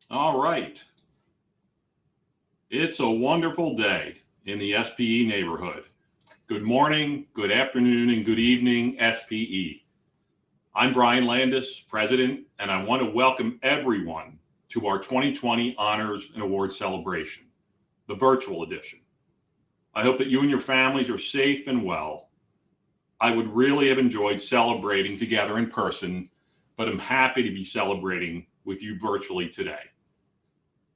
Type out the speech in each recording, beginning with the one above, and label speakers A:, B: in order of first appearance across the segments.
A: All right. It's a wonderful day in the SPE neighborhood. Good morning, good afternoon, and good evening, SPE. I'm Brian Landis, President, and I want to welcome everyone to our 2020 Honors and Awards celebration, the virtual edition. I hope that you and your families are safe and well. I would really have enjoyed celebrating together in person, but I'm happy to be celebrating with you virtually today.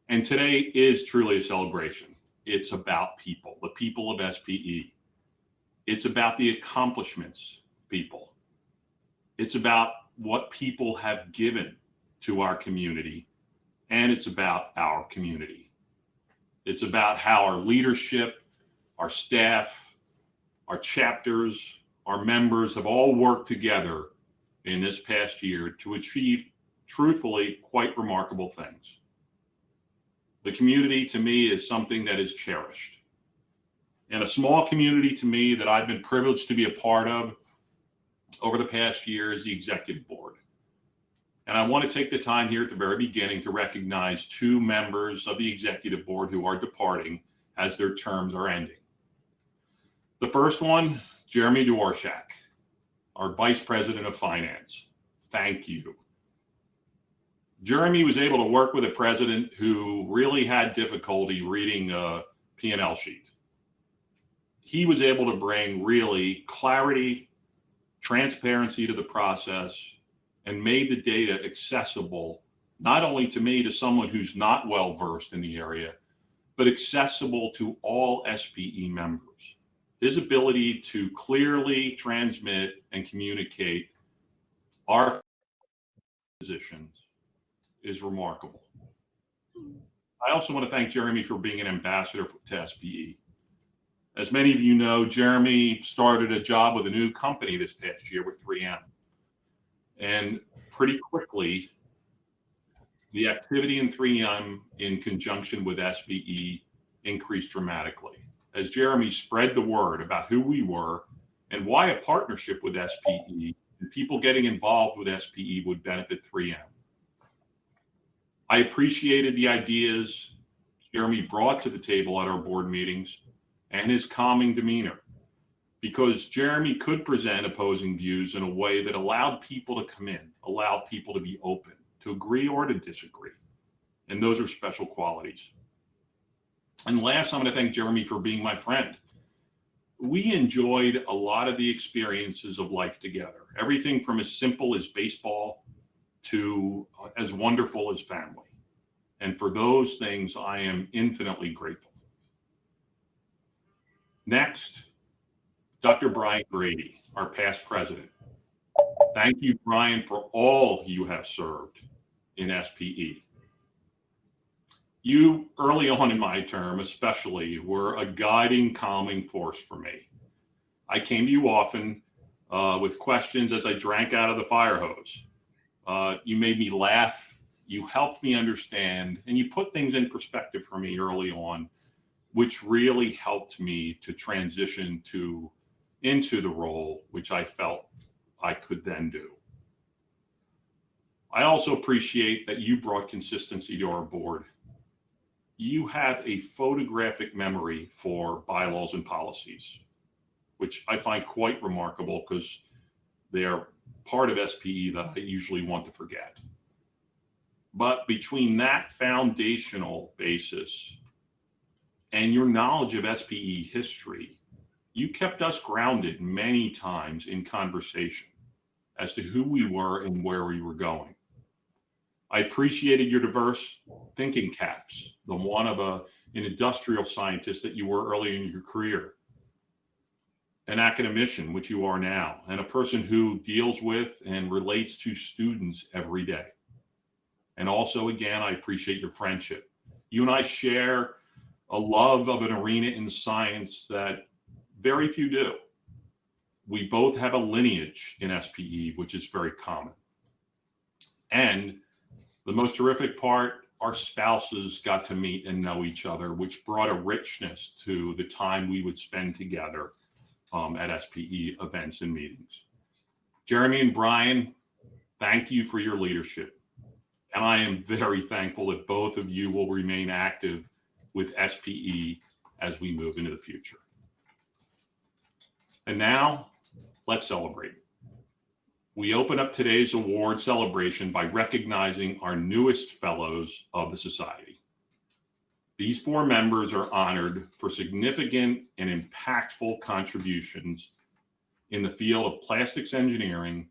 A: And today is truly a celebration. It's about people, the people of SPE. It's about the accomplishments, people. It's about what people have given to our community, and it's about our community. It's about how our leadership, our staff, our chapters, our members have all worked together in this past year to achieve, truthfully, quite remarkable things. The community to me is something that is cherished. And a small community to me that I've been privileged to be a part of over the past year is the executive board. And I want to take the time here at the very beginning to recognize two members of the executive board who are departing as their terms are ending. The first one, Jeremy Dworshak, our Vice President of Finance. Thank you. Jeremy was able to work with a president who really had difficulty reading a P&L sheet. He was able to bring really clarity, transparency to the process, and made the data accessible, not only to me, to someone who's not well versed in the area, but accessible to all SPE members. His ability to clearly transmit and communicate our positions is remarkable. I also want to thank Jeremy for being an ambassador to SPE. As many of you know, Jeremy started a job with a new company this past year with 3M. And pretty quickly, the activity in 3M in conjunction with SPE increased dramatically as Jeremy spread the word about who we were and why a partnership with SPE and people getting involved with SPE would benefit 3M. I appreciated the ideas Jeremy brought to the table at our board meetings and his calming demeanor, because Jeremy could present opposing views in a way that allowed people to come in, allowed people to be open, to agree or to disagree. And those are special qualities. And last, I'm going to thank Jeremy for being my friend. We enjoyed a lot of the experiences of life together, everything from as simple as baseball to as wonderful as family. And for those things, I am infinitely grateful. Next, Dr. Brian Grady, our past president. Thank you, Brian, for all you have served in SPE. You, early on in my term especially, were a guiding, calming force for me. I came to you often with questions as I drank out of the fire hose. You made me laugh, you helped me understand, and you put things in perspective for me early on, which really helped me to transition into the role which I felt I could then do. I also appreciate that you brought consistency to our board. You have a photographic memory for bylaws and policies, which I find quite remarkable because they are part of SPE that I usually want to forget. But between that foundational basis and your knowledge of SPE history, you kept us grounded many times in conversation as to who we were and where we were going. I appreciated your diverse thinking caps, the one of an industrial scientist that you were early in your career, an academician, which you are now, and a person who deals with and relates to students every day. And also, again, I appreciate your friendship. You and I share a love of an arena in science that very few do. We both have a lineage in SPE, which is very common. And the most terrific part, our spouses got to meet and know each other, which brought a richness to the time we would spend together at SPE events and meetings. Jeremy and Brian, thank you for your leadership. And I am very thankful that both of you will remain active with SPE as we move into the future. And now, let's celebrate. We open up today's award celebration by recognizing our newest fellows of the Society. These 4 members are honored for significant and impactful contributions in the field of plastics engineering,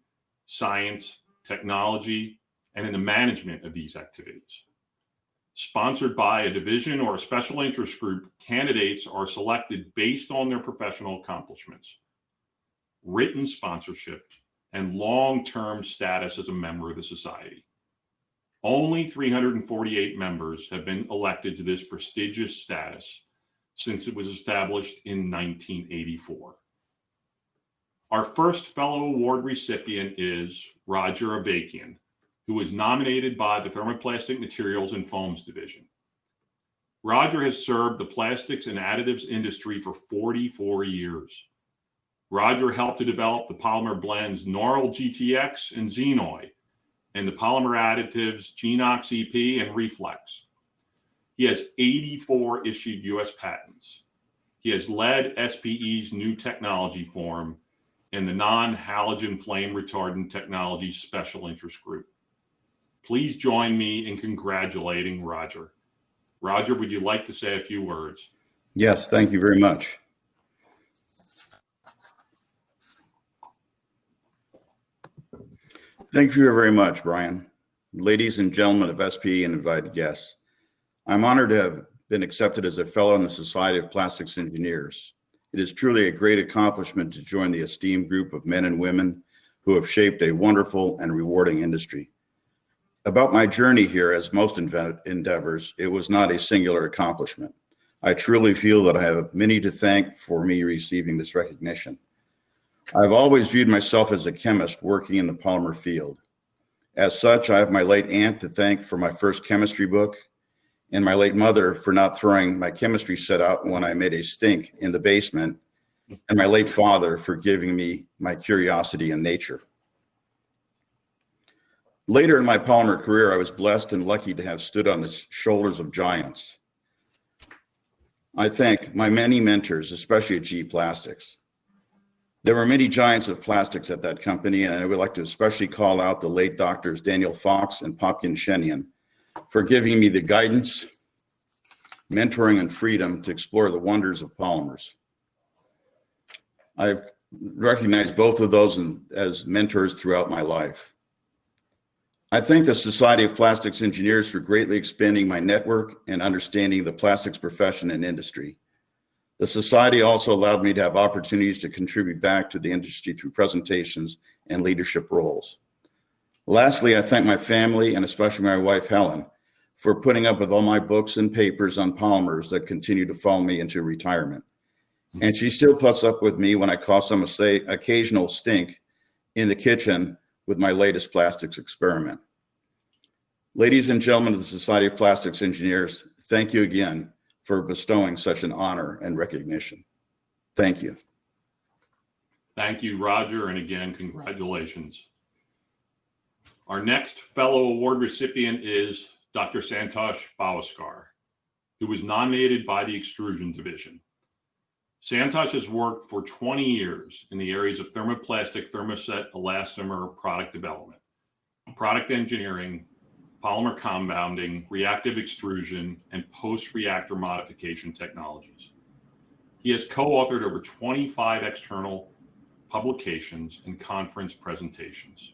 A: science, technology, and in the management of these activities. Sponsored by a division or a special interest group, candidates are selected based on their professional accomplishments, written sponsorship, and long-term status as a member of the Society. Only 348 members have been elected to this prestigious status since it was established in 1984. Our first fellow award recipient is Roger Avakian, who was nominated by the Thermoplastic Materials and Foams Division. Roger has served the plastics and additives industry for 44 years. Roger helped to develop the polymer blends Noril GTX and Xenoi, and the polymer additives Genox EP and Reflex. He has 84 issued US patents. He has led SPE's new technology forum and the non-halogen flame retardant technology special interest group. Please join me in congratulating Roger. Roger, would you like to say a few words?
B: Yes, thank you very much. Thank you very much, Brian. Ladies and gentlemen of SPE and invited guests, I'm honored to have been accepted as a fellow in the Society of Plastics Engineers. It is truly a great accomplishment to join the esteemed group of men and women who have shaped a wonderful and rewarding industry. About my journey here, as most endeavors, it was not a singular accomplishment. I truly feel that I have many to thank for me receiving this recognition. I've always viewed myself as a chemist working in the polymer field. As such, I have my late aunt to thank for my first chemistry book, and my late mother for not throwing my chemistry set out when I made a stink in the basement, and my late father for giving me my curiosity in nature. Later in my polymer career, I was blessed and lucky to have stood on the shoulders of giants. I thank my many mentors, especially at GE Plastics. There were many giants of plastics at that company, and I would like to especially call out the late doctors Daniel Fox and Popkin Shenian for giving me the guidance, mentoring, and freedom to explore the wonders of polymers. I've recognized both of those as mentors throughout my life. I thank the Society of Plastics Engineers for greatly expanding my network and understanding the plastics profession and industry. The Society also allowed me to have opportunities to contribute back to the industry through presentations and leadership roles. Lastly, I thank my family and especially my wife, Helen, for putting up with all my books and papers on polymers that continue to follow me into retirement. And she still puts up with me when I cause some occasional stink in the kitchen with my latest plastics experiment. Ladies and gentlemen of the Society of Plastics Engineers, thank you again for bestowing such an honor and recognition. Thank you.
A: Thank you, Roger, and again, congratulations. Our next fellow award recipient is Dr. Santosh Bhaskar, who was nominated by the Extrusion Division. Santosh has worked for 20 years in the areas of thermoplastic, thermoset, elastomer product development, product engineering, polymer compounding, reactive extrusion, and post-reactor modification technologies. He has co-authored over 25 external publications and conference presentations.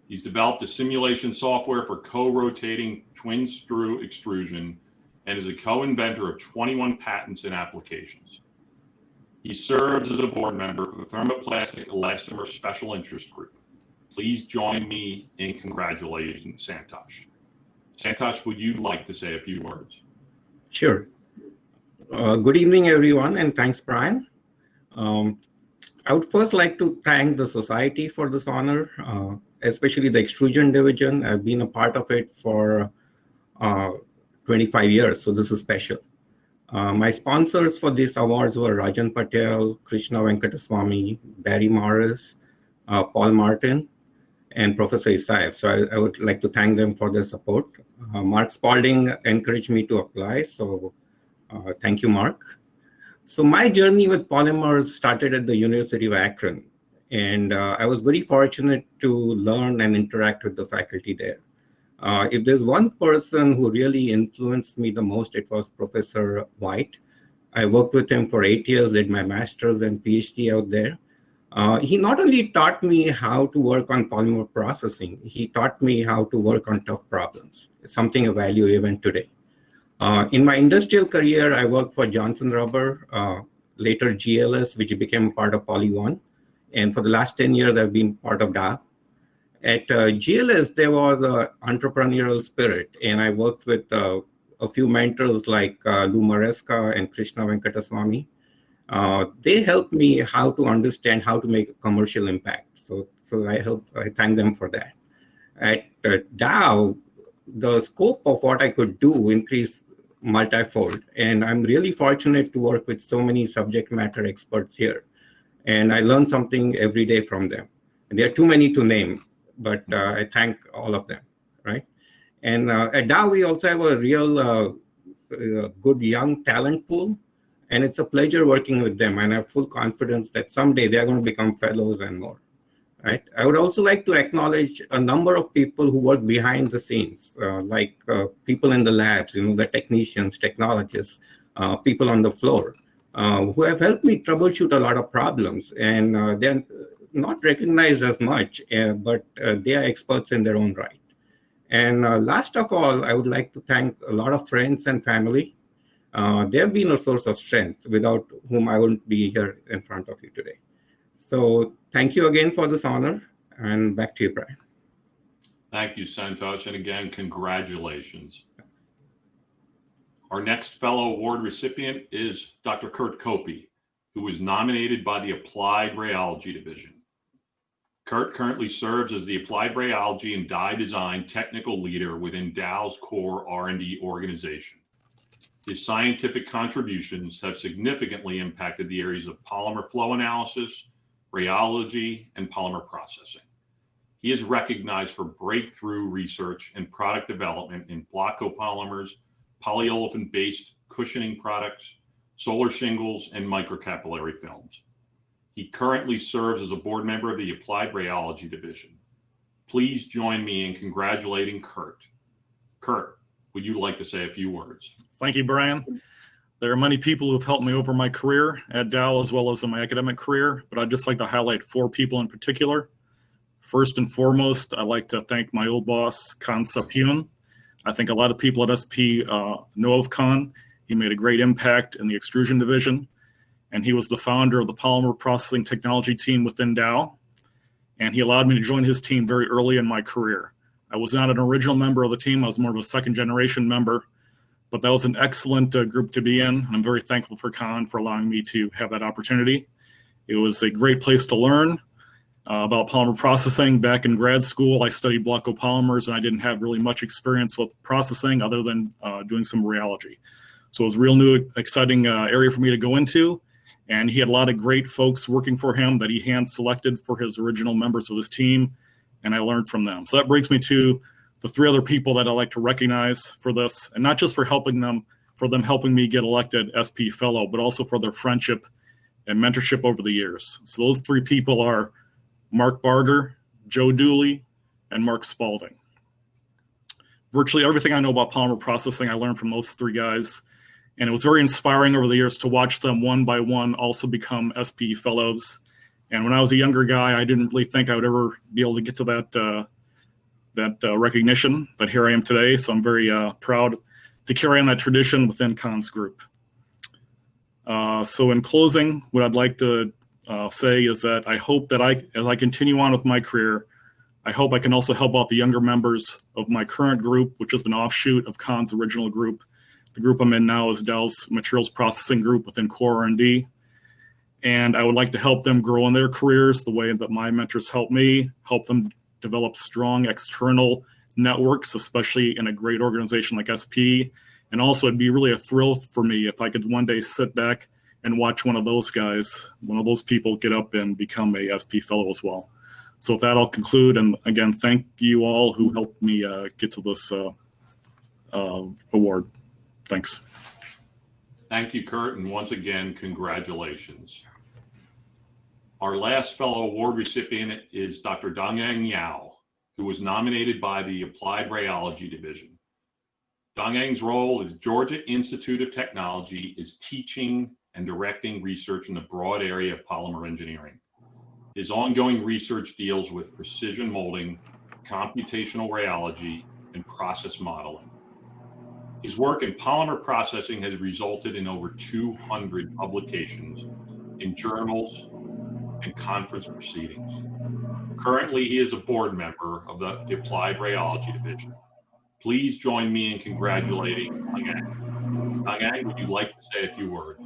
A: He's developed a simulation software for co-rotating twin screw extrusion and is a co-inventor of 21 patents and applications. He serves as a board member for the Thermoplastic Elastomer Special Interest Group. Please join me in congratulating Santosh. Santosh, would you like to say a few words?
C: Sure. Good evening, everyone, and thanks, Brian. I would first like to thank the Society for this honor, especially the Extrusion Division. I've been a part of it for 25 years, so this is special. My sponsors for these awards were Rajan Patel, Krishna Venkataswamy, Barry Morris, Paul Martin, and Professor Isaev. So I would like to thank them for their support. Marc Spalding encouraged me to apply. So thank you, Marc. So my journey with polymers started at the University of Akron. And I was very fortunate to learn and interact with the faculty there. If there's one person who really influenced me the most, it was Professor White. I worked with him for 8 years, did my master's and PhD out there. He not only taught me how to work on polymer processing, he taught me how to work on tough problems. It's something I value even today. In my industrial career, I worked for Johnson Rubber, later GLS, which became part of Poly1. And for the last 10 years, I've been part of Dow. At GLS, there was an entrepreneurial spirit, and I worked with a few mentors like Lou Maresca and Krishna Venkataswamy. They helped me how to understand how to make a commercial impact. So I thank them for that. At Dow, the scope of what I could do increased multifold, and I'm really fortunate to work with so many subject matter experts here. And I learn something every day from them. And there are too many to name, but I thank all of them, right? And at Dow, we also have a real good young talent pool, and it's a pleasure working with them. And I have full confidence that someday they're going to become fellows and more, right? I would also like to acknowledge a number of people who work behind the scenes, like people in the labs, the technicians, technologists, people on the floor. Who have helped me troubleshoot a lot of problems, and they're not recognized as much, but they are experts in their own right. And last of all, I would like to thank a lot of friends and family. They have been a source of strength, without whom I wouldn't be here in front of you today. So thank you again for this honor, and back to you, Brian.
A: Thank you, Santosh, and again, congratulations. Our next fellow award recipient is Dr. Kurt Kopey, who was nominated by the Applied Rheology Division. Kurt currently serves as the Applied Rheology and Dye Design Technical Leader within Dow's core R&D organization. His scientific contributions have significantly impacted the areas of polymer flow analysis, rheology, and polymer processing. He is recognized for breakthrough research and product development in block copolymers, polyolefin-based cushioning products, solar shingles, and microcapillary films. He currently serves as a board member of the Applied Rheology Division. Please join me in congratulating Kurt. Kurt, would you like to say a few words?
D: Thank you, Brian. There are many people who have helped me over my career at Dow as well as in my academic career, but I'd just like to highlight 4 people in particular. First and foremost, I'd like to thank my old boss, Con Sapun. I think a lot of people at SP know of Con. He made a great impact in the extrusion division, and he was the founder of the polymer processing technology team within Dow, and he allowed me to join his team very early in my career. I was not an original member of the team. I was more of a second generation member, but that was an excellent group to be in. I'm very thankful for Con for allowing me to have that opportunity. It was a great place to learn about polymer processing. Back in grad school, I studied block copolymers, and I didn't have really much experience with processing other than doing some rheology. So it was a real new, exciting area for me to go into. And he had a lot of great folks working for him that he hand-selected for his original members of his team, and I learned from them. So that brings me to the 3 other people that I like to recognize for this, and not just for helping them, for them helping me get elected SP Fellow, but also for their friendship and mentorship over the years. So those 3 people are Marc Barger, Joe Dooley, and Marc Spalding. Virtually everything I know about polymer processing, I learned from those 3 guys. And it was very inspiring over the years to watch them one by one also become SP Fellows. And when I was a younger guy, I didn't really think I would ever be able to get to that recognition. But here I am today, so I'm very proud to carry on that tradition within Con's group. So in closing, what I'd like to say is that I hope that as I continue on with my career, I hope I can also help out the younger members of my current group, which is an offshoot of Con's original group. The group I'm in now is Dell's materials processing group within core R&D. And I would like to help them grow in their careers the way that my mentors helped me, help them develop strong external networks, especially in a great organization like SP. And also it'd be really a thrill for me if I could one day sit back and watch one of those guys, one of those people get up and become a SP fellow as well. So with that, I'll conclude. And again, thank you all who helped me get to this award. Thanks.
A: Thank you, Kurt, and once again, congratulations. Our last fellow award recipient is Dr. Dagni Owl, who was nominated by the Applied Rheology Division. Dagni's role as Georgia Institute of Technology is teaching and directing research in the broad area of polymer engineering. His ongoing research deals with precision molding, computational rheology, and process modeling. His work in polymer processing has resulted in over 200 publications in journals and conference proceedings. Currently, he is a board member of the Applied Rheology Division. Please join me in congratulating Dagni. Dagni, would you like to say a few words?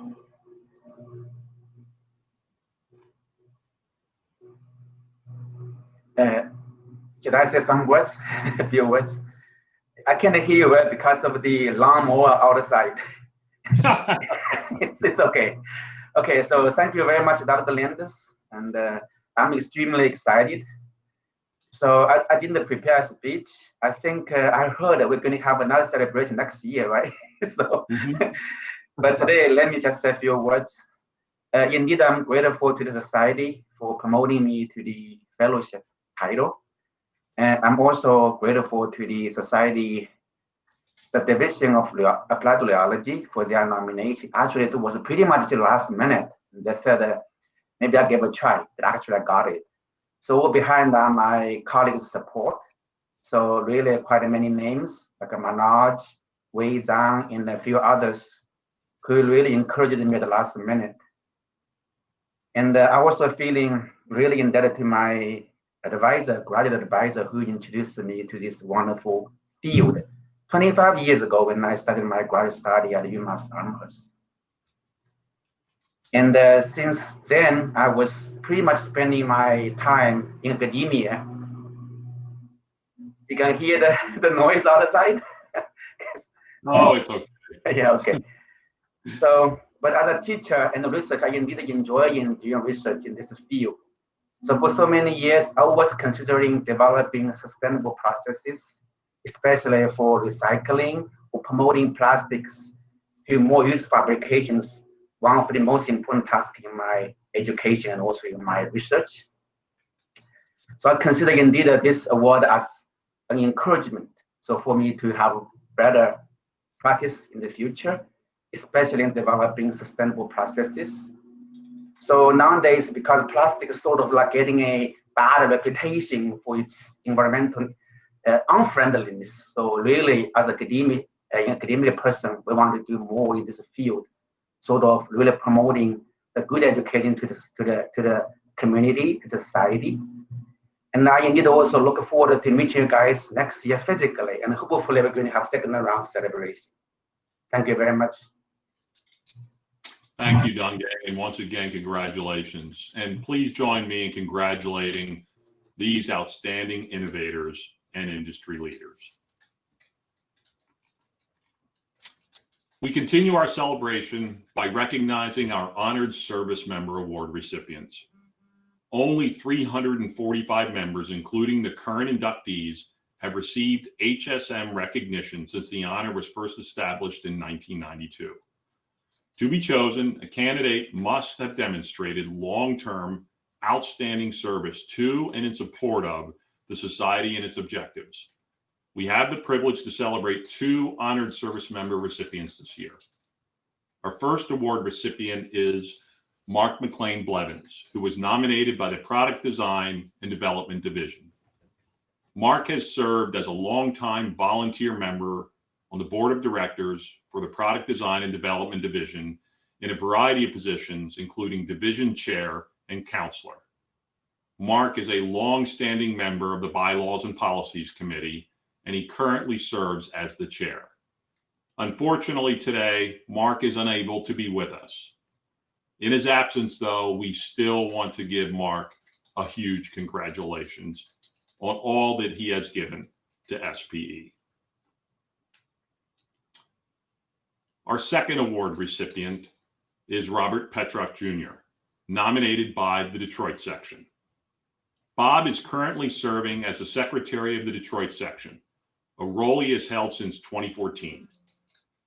E: Should I say some words? A few words? I can't hear you well because of the lawnmower outside. It's okay. Okay, so thank you very much, Dr. Lyons, and I'm extremely excited. So I didn't prepare a speech. I think I heard that we're going to have another celebration next year, right? So, but today, let me just say a few words. Indeed, I'm grateful to the society for promoting me to the fellowship title. And I'm also grateful to the society, the division of applied rheology for their nomination. Actually, it was pretty much the last minute. They said maybe I gave a try, but actually I got it. So behind that, my colleagues' support. So really quite many names like Manoj, Wei Zhang, and a few others who really encouraged me at the last minute. And I also feeling really indebted to my advisor, graduate advisor, who introduced me to this wonderful field 25 years ago when I started my graduate study at UMass Amherst. And since then, I was pretty much spending my time in academia. You can hear the noise outside?
A: Oh, it's okay.
E: Yeah, okay. So, but as a teacher and a researcher, I indeed enjoy doing research in this field. So for so many years, I was considering developing sustainable processes, especially for recycling or promoting plastics to more useful applications, one of the most important tasks in my education and also in my research. So I consider indeed this award as an encouragement. So for me to have better practice in the future, especially in developing sustainable processes. So nowadays, because plastic is sort of like getting a bad reputation for its environmental unfriendliness. So really, as an academic person, we want to do more in this field, sort of really promoting the good education to the community, to the society. And I indeed also look forward to meeting you guys next year physically, and hopefully we're going to have second round celebration. Thank you very much.
A: Thank you, Dagni, and once again, congratulations. And please join me in congratulating these outstanding innovators and industry leaders. We continue our celebration by recognizing our Honored Service Member Award recipients. Only 345 members, including the current inductees, have received HSM recognition since the honor was first established in 1992. To be chosen, a candidate must have demonstrated long-term, outstanding service to and in support of the society and its objectives. We have the privilege to celebrate 2 honored service member recipients this year. Our first award recipient is Marc Mcclain Blevins, who was nominated by the Product Design and Development Division. Marc has served as a longtime volunteer member on the board of directors for the Product Design and Development Division in a variety of positions, including division chair and counselor. Marc is a long-standing member of the Bylaws and Policies Committee, and he currently serves as the chair. Unfortunately, today, Marc is unable to be with us. In his absence, though, we still want to give Marc a huge congratulations on all that he has given to SPE. Our second award recipient is Robert Petrock Jr., nominated by the Detroit section. Bob is currently serving as the secretary of the Detroit section, a role he has held since 2014.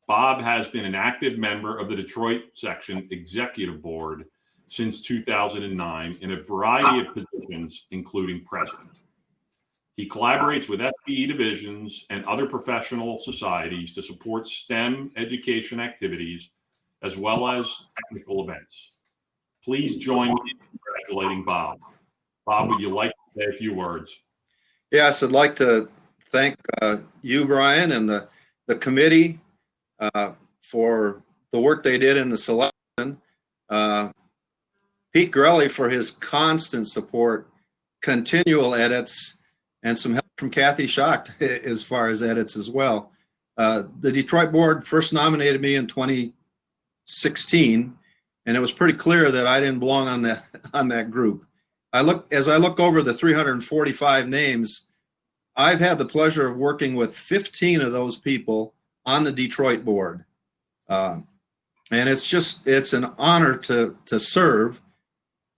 A: Bob has been an active member of the Detroit section executive board since 2009 in a variety of positions, including president. He collaborates with SPE divisions and other professional societies to support STEM education activities, as well as technical events. Please join me in congratulating Bob. Bob, would you like to say a few words?
F: Yes, I'd like to thank you, Brian, and the committee for the work they did in the selection. Pete Grelly for his constant support, continual edits, and some help from Kathy Schacht as far as edits as well. The Detroit board first nominated me in 2016, and it was pretty clear that I didn't belong on that group. As I look over the 345 names, I've had the pleasure of working with 15 of those people on the Detroit board. And it's an honor to serve,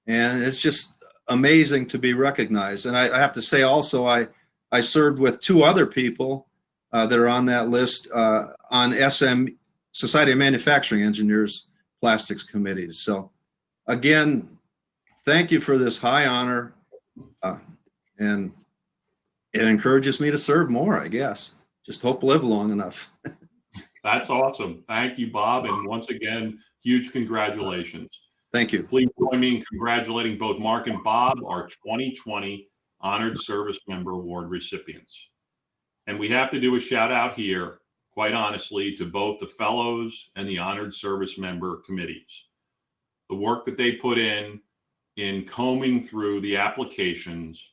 F: and it's just amazing to be recognized. And I have to say also, I served with two other people that are on that list on SM, Society of Manufacturing Engineers Plastics Committees. So again, thank you for this high honor, and it encourages me to serve more, I guess. Just hope to live long enough.
A: That's awesome. Thank you, Bob. And once again, huge congratulations.
F: Thank you.
A: Please join me in congratulating both Marc and Bob, our 2020 Honored Service Member Award recipients. And we have to do a shout out here, quite honestly, to both the fellows and the Honored Service Member committees. The work that they put in combing through the applications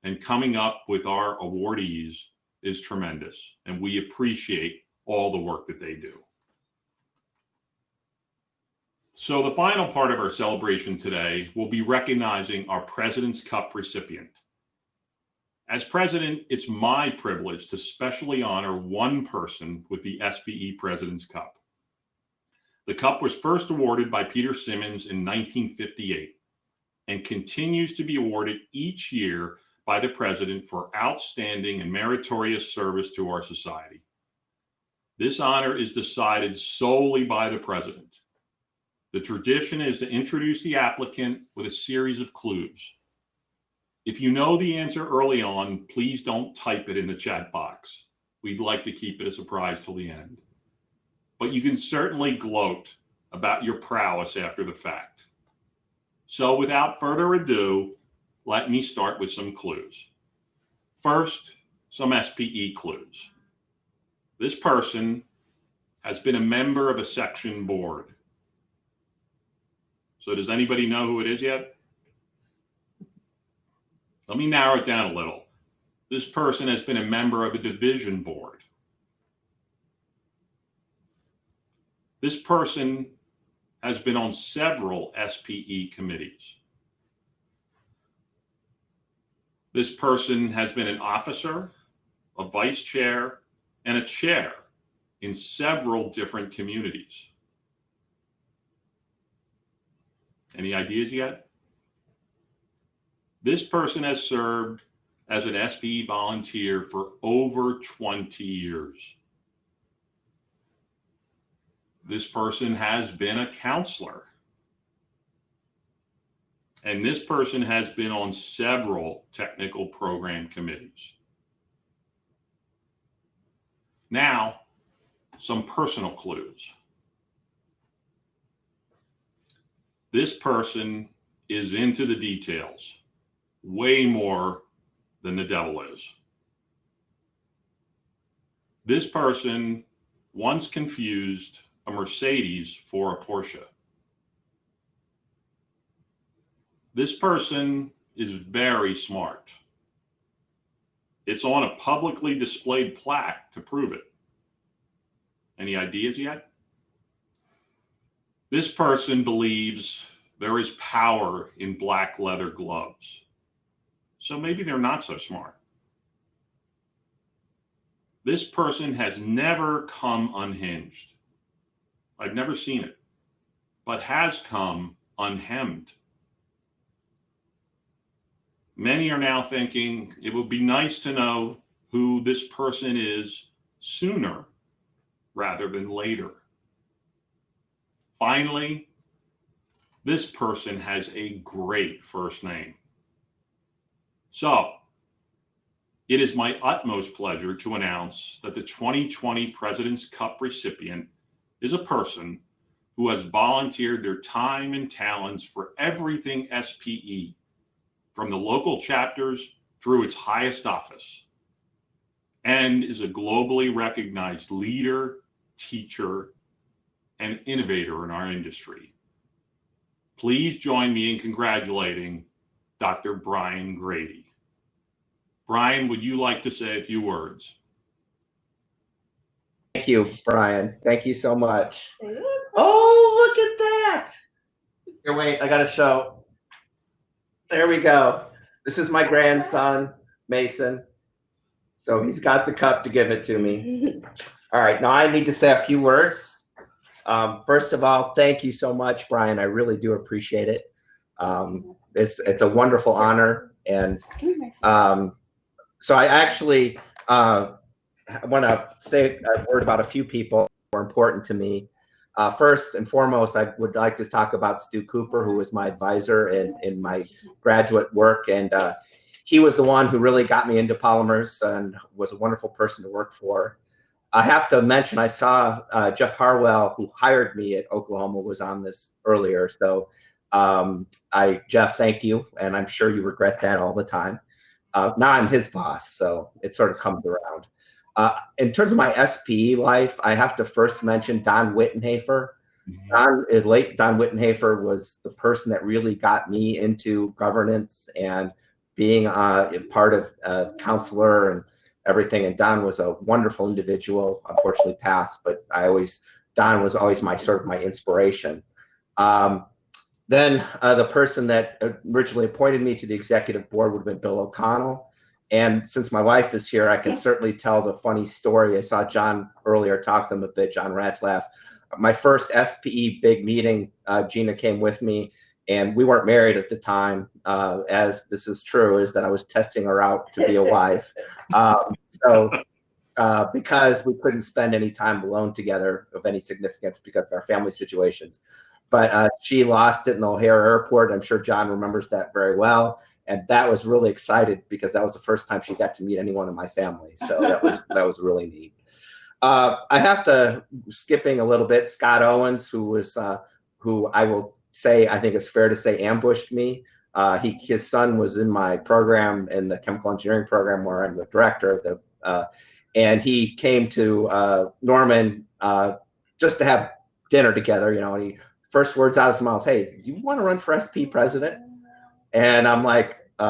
A: and coming up with our awardees is tremendous. And we appreciate all the work that they do. So the final part of our celebration today will be recognizing our President's Cup recipient. As president, it's my privilege to specially honor one person with the SPE President's Cup. The cup was first awarded by Peter Simmons in 1958 and continues to be awarded each year by the president for outstanding and meritorious service to our society. This honor is decided solely by the president. The tradition is to introduce the applicant with a series of clues. If you know the answer early on, please don't type it in the chat box. We'd like to keep it a surprise till the end. But you can certainly gloat about your prowess after the fact. So without further ado, let me start with some clues. First, some SPE clues. This person has been a member of a section board. So does anybody know who it is yet? Let me narrow it down a little. This person has been a member of a division board. This person has been on several SPE committees. This person has been an officer, a vice chair, and a chair in several different communities. Any ideas yet? This person has served as an SPE volunteer for over 20 years. This person has been a counselor. And this person has been on several technical program committees. Now, some personal clues. This person is into the details, way more than the devil is. This person once confused a Mercedes for a Porsche. This person is very smart. It's on a publicly displayed plaque to prove it. Any ideas yet? This person believes there is power in black leather gloves. So maybe they're not so smart. This person has never come unhinged. I've never seen it, but has come unhemmed. Many are now thinking it would be nice to know who this person is sooner rather than later. Finally, this person has a great first name. So, it is my utmost pleasure to announce that the 2020 President's Cup recipient is a person who has volunteered their time and talents for everything SPE, from the local chapters through its highest office, and is a globally recognized leader, teacher, and innovator in our industry. Please join me in congratulating Dr. Brian Grady. Brian, would you like to say a few words?
G: Thank you, Brian. Thank you so much. Oh, look at that. Here, wait, I got to show. There we go. This is my grandson, Mason. So he's got the cup to give it to me. All right, now I need to say a few words. First of all, thank you so much, Brian. I really do appreciate it. It's a wonderful honor. And so I actually want to say a word about a few people who are important to me. First and foremost, I would like to talk about Stu Cooper, who was my advisor in my graduate work. And he was the one who really got me into polymers and was a wonderful person to work for. I have to mention, I saw Jeff Harwell, who hired me at Oklahoma, was on this earlier. So Jeff, thank you. And I'm sure you regret that all the time. Now I'm his boss, so it sort of comes around. In terms of my SPE life, I have to first mention Don Wittenhafer. Late Don Wittenhafer was the person that really got me into governance and being part of counselor and everything. And Don was a wonderful individual, unfortunately passed, but Don was always my inspiration. Then the person that originally appointed me to the executive board would have been Bill O'Connell. And since my wife is here, I can certainly tell the funny story. I saw John earlier talk to them a bit, John Ratzlaff. My first SPE big meeting, Gina came with me, and we weren't married at the time, as this is true, is that I was testing her out to be a wife. Because we couldn't spend any time alone together of any significance because of our family situations. But she lost it in O'Hare Airport. I'm sure John remembers that very well. And that was really excited because that was the first time she got to meet anyone in my family. So that was really neat. I have to, skipping a little bit, Scott Owens, who I will say, I think it's fair to say, ambushed me. His son was in my program, in the chemical engineering program where I'm the director. And he came to Norman just to have dinner together, and he first words out of his mouth, "Hey, do you want to run for SPE president?" And I'm like, so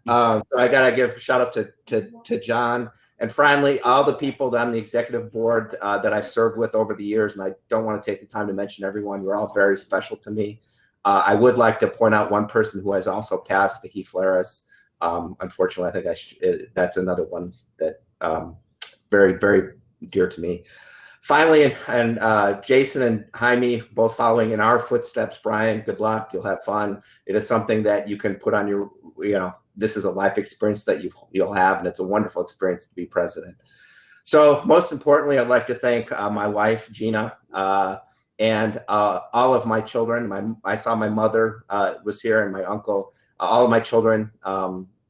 G: I got to give a shout out to John. And finally, all the people on the executive board that I've served with over the years, and I don't want to take the time to mention everyone, you're all very special to me. I would like to point out one person who has also passed, Vicki Flaris. Unfortunately, I think that's another one that very, very dear to me. Finally, and Jason and Jaime, both following in our footsteps. Brian, good luck. You'll have fun. It is something that you can put on your, this is a life experience that you'll have, and it's a wonderful experience to be president. So most importantly, I'd like to thank my wife, Gina, and all of my children. I saw my mother was here, and my uncle, all of my children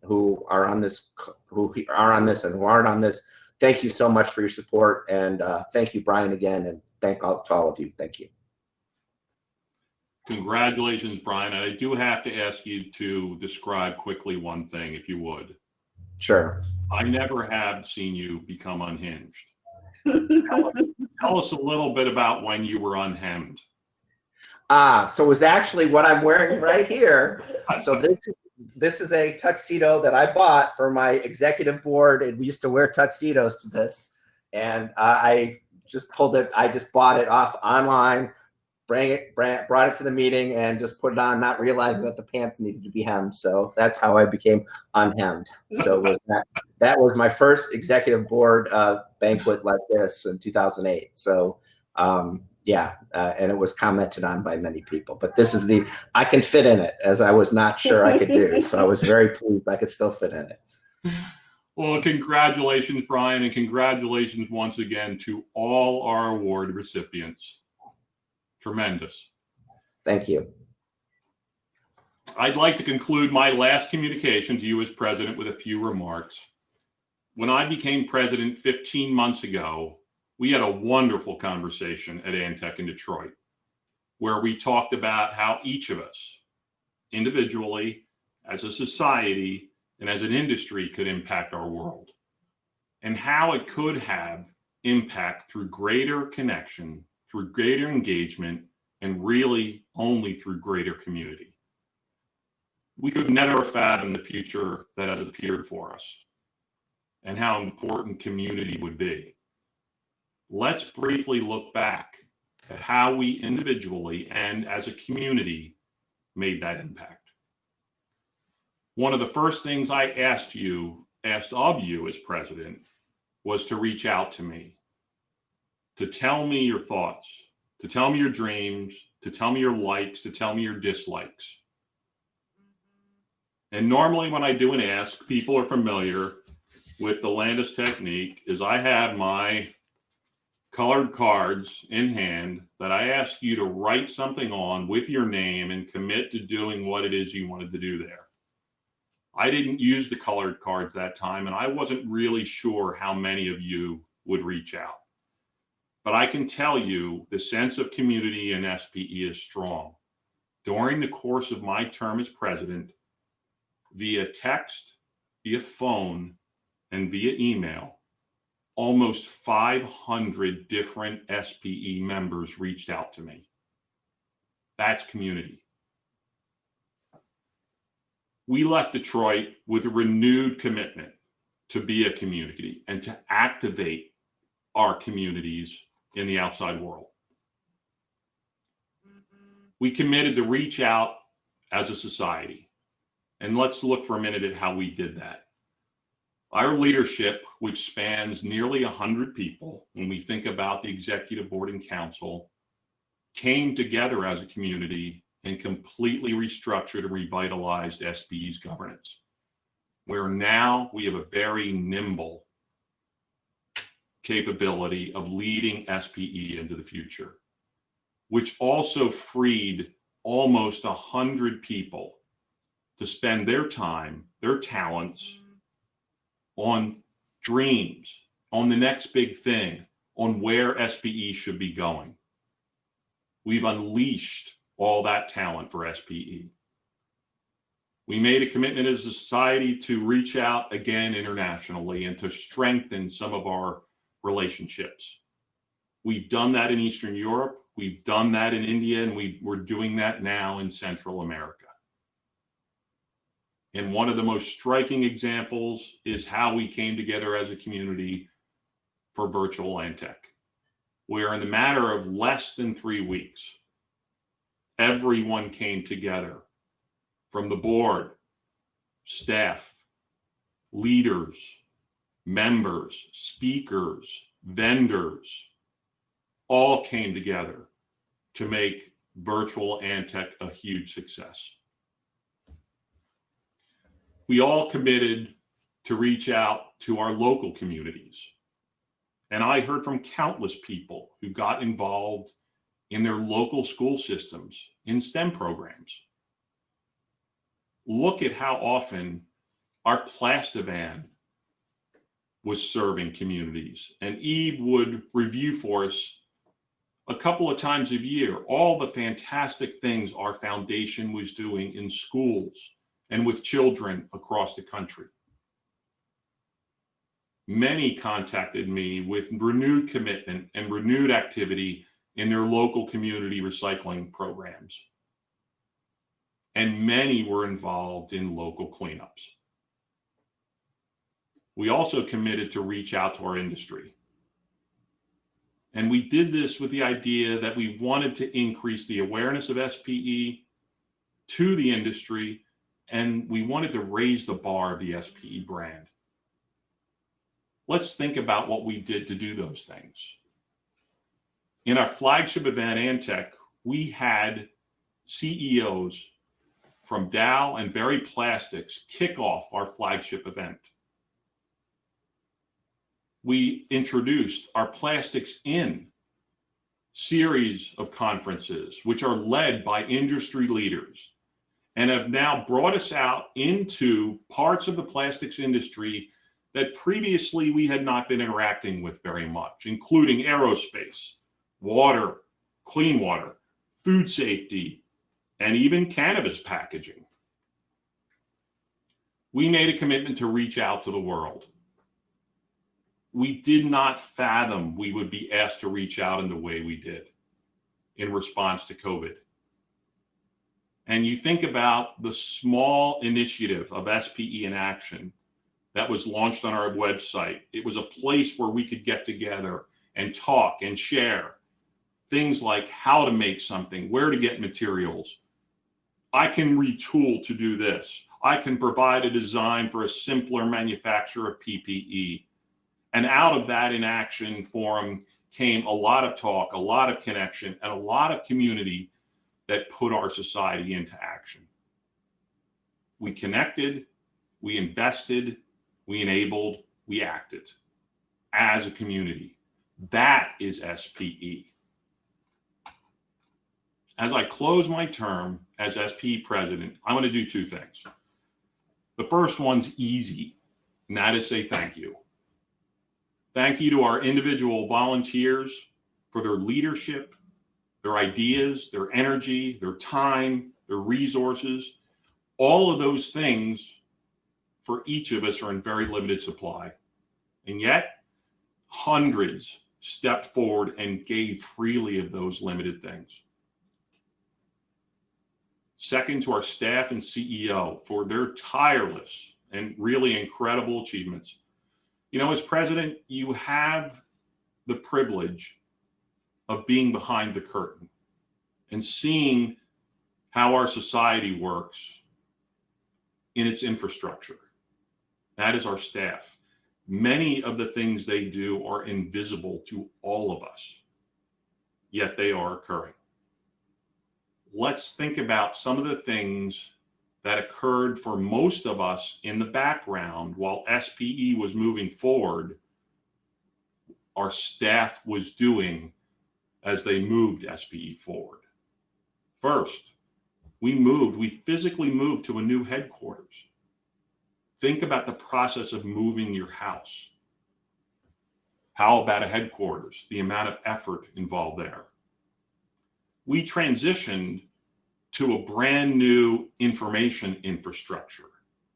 G: who are on this and who aren't on this. Thank you so much for your support, and thank you, Brian, again, and to all of you. Thank you.
A: Congratulations, Brian. And I do have to ask you to describe quickly one thing, if you would.
G: Sure.
A: I never have seen you become unhinged. Tell us a little bit about when you were unhemmed.
G: So it was actually what I'm wearing right here. So this is a tuxedo that I bought for my executive board, and we used to wear tuxedos to this. And I just pulled it. I just bought it off online, brought it to the meeting, and just put it on, not realizing that the pants needed to be hemmed. So that's how I became unhemmed. So that was my first executive board banquet like this in 2008. So yeah, and it was commented on by many people. But this is I can fit in it, as I was not sure I could do. So I was very pleased I could still fit in it.
A: Well, congratulations, Brian, and congratulations once again to all our award recipients. Tremendous.
G: Thank you.
A: I'd like to conclude my last communication to you as president with a few remarks. When I became president 15 months ago, we had a wonderful conversation at Antech in Detroit, where we talked about how each of us, individually, as a society, and as an industry, could impact our world, and how it could have impact through greater connection, through greater engagement, and really only through greater community. We could never fathom the future that has appeared for us and how important community would be. Let's briefly look back at how we individually and as a community made that impact. One of the first things I asked of you as president was to reach out to me, to tell me your thoughts, to tell me your dreams, to tell me your likes, to tell me your dislikes. And normally when I do an ask, people are familiar with the Landis technique, is I have my colored cards in hand that I ask you to write something on with your name and commit to doing what it is you wanted to do there. I didn't use the colored cards that time, and I wasn't really sure how many of you would reach out. But I can tell you the sense of community in SPE is strong. During the course of my term as president, via text, via phone, and via email, almost 500 different SPE members reached out to me. That's community. We left Detroit with a renewed commitment to be a community and to activate our communities in the outside world. We committed to reach out as a society. And let's look for a minute at how we did that. Our leadership, which spans nearly 100 people, when we think about the executive board and council, came together as a community and completely restructured and revitalized SPE's governance, where now we have a very nimble capability of leading SPE into the future, which also freed almost 100 people to spend their time, their talents on dreams, on the next big thing, on where SPE should be going. We've unleashed all that talent for SPE. We made a commitment as a society to reach out again internationally and to strengthen some of our relationships. We've done that in Eastern Europe, we've done that in India, and we're doing that now in Central America. And one of the most striking examples is how we came together as a community for virtual Antech, where in the matter of less than 3 weeks, everyone came together from the board, staff, leaders, members, speakers, vendors, all came together to make virtual Antech a huge success. We all committed to reach out to our local communities. And I heard from countless people who got involved in their local school systems in STEM programs. Look at how often our Plastivan was serving communities. And Eve would review for us a couple of times a year all the fantastic things our foundation was doing in schools and with children across the country. Many contacted me with renewed commitment and renewed activity in their local community recycling programs. And many were involved in local cleanups. We also committed to reach out to our industry. And we did this with the idea that we wanted to increase the awareness of SPE to the industry, and we wanted to raise the bar of the SPE brand. Let's think about what we did to do those things. In our flagship event, Antec, we had CEOs from Dow and Berry Plastics kick off our flagship event. We introduced our Plastics In series of conferences, which are led by industry leaders and have now brought us out into parts of the plastics industry that previously we had not been interacting with very much, including aerospace, water, clean water, food safety, and even cannabis packaging. We made a commitment to reach out to the world. We did not fathom we would be asked to reach out in the way we did in response to COVID. And you think about the small initiative of SPE in Action that was launched on our website. It was a place where we could get together and talk and share things like how to make something, where to get materials. I can retool to do this. I can provide a design for a simpler manufacture of PPE. And out of that in Action forum came a lot of talk, a lot of connection, and a lot of community that put our society into action. We connected, we invested, we enabled, we acted as a community. That is SPE. As I close my term as SPE president, I'm going to do two things. The first one's easy, and that is say thank you. Thank you to our individual volunteers for their leadership, their ideas, their energy, their time, their resources. All of those things for each of us are in very limited supply. And yet, hundreds stepped forward and gave freely of those limited things. Second, to our staff and CEO for their tireless and really incredible achievements. You know, as president, you have the privilege of being behind the curtain and seeing how our society works in its infrastructure. That is our staff. Many of the things they do are invisible to all of us, yet they are occurring. Let's think about some of the things that occurred for most of us in the background while SPE was moving forward, our staff was doing as they moved SPE forward. First, we physically moved to a new headquarters. Think about the process of moving your house. How about a headquarters? The amount of effort involved there. We transitioned to a brand new information infrastructure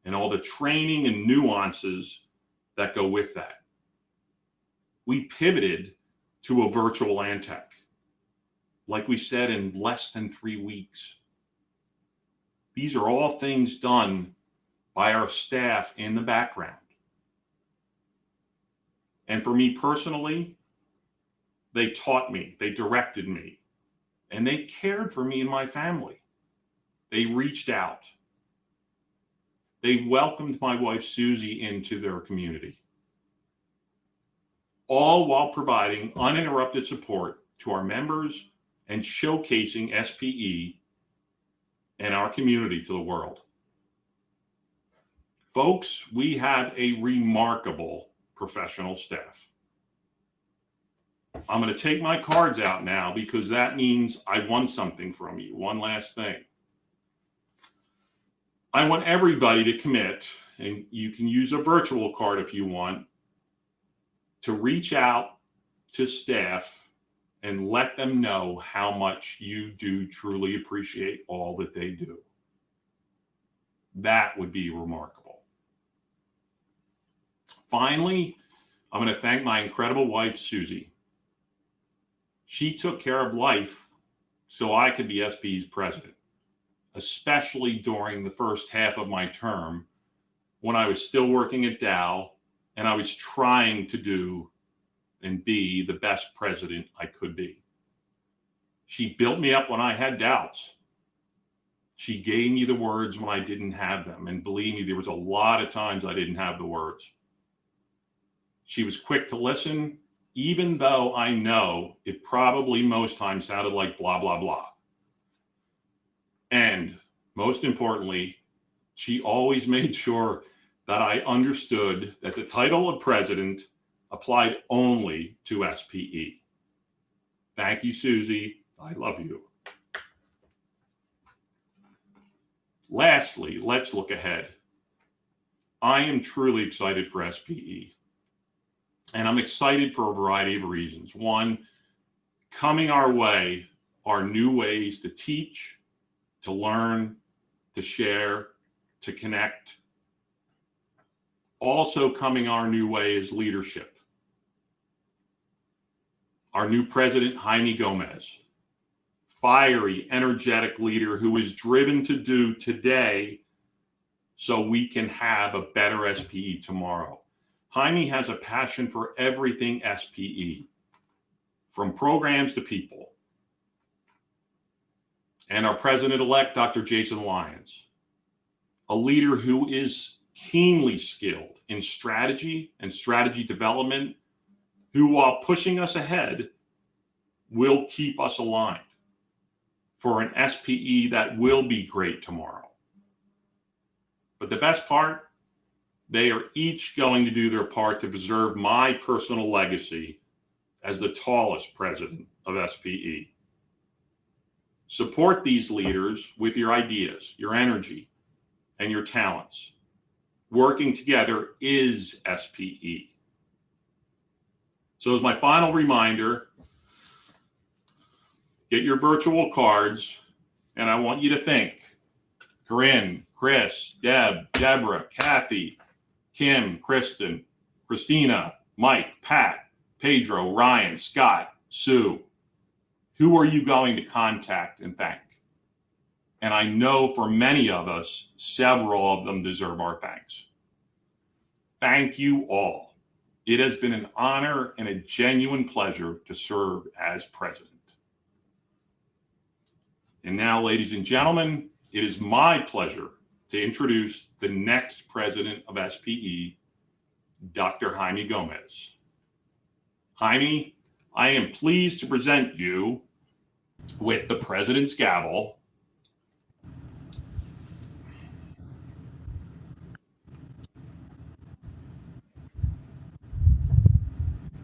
A: and all the training and nuances that go with that. We pivoted to a virtual Antec, like we said, in less than 3 weeks. These are all things done by our staff in the background. And for me personally, they taught me, they directed me, and they cared for me and my family. They reached out. They welcomed my wife, Susie, into their community, all while providing uninterrupted support to our members and showcasing SPE and our community to the world. Folks, we have a remarkable professional staff. I'm going to take my cards out now because that means I won something from you. One last thing. I want everybody to commit, and you can use a virtual card if you want, to reach out to staff and let them know how much you do truly appreciate all that they do. That would be remarkable. Finally, I'm going to thank my incredible wife, Susie. She took care of life so I could be SPE's president, especially during the first half of my term when I was still working at Dow and I was trying to do and be the best president I could be. She built me up when I had doubts. She gave me the words when I didn't have them. And believe me, there was a lot of times I didn't have the words. She was quick to listen even though I know it probably most times sounded like blah, blah, blah. And most importantly, she always made sure that I understood that the title of president applied only to SPE. Thank you, Susie. I love you. Lastly, let's look ahead. I am truly excited for SPE. And I'm excited for a variety of reasons. One, coming our way are new ways to teach, to learn, to share, to connect. Also coming our new way is leadership. Our new president, Jaime Gómez, fiery, energetic leader who is driven to do today so we can have a better SPE tomorrow. Jaime has a passion for everything SPE, from programs to people. And our president-elect, Dr. Jason Lyons, a leader who is keenly skilled in strategy and strategy development, who, while pushing us ahead, will keep us aligned for an SPE that will be great tomorrow. But the best part, they are each going to do their part to preserve my personal legacy as the tallest president of SPE. Support these leaders with your ideas, your energy, and your talents. Working together is SPE. So as my final reminder, get your virtual cards, and I want you to think: Corinne, Chris, Deb, Deborah, Kathy, Kim, Kristen, Christina, Mike, Pat, Pedro, Ryan, Scott, Sue. Who are you going to contact and thank? And I know for many of us, several of them deserve our thanks. Thank you all. It has been an honor and a genuine pleasure to serve as president. And now, ladies and gentlemen, it is my pleasure to introduce the next president of SPE, Dr. Jaime Gómez. Jaime, I am pleased to present you with the president's gavel.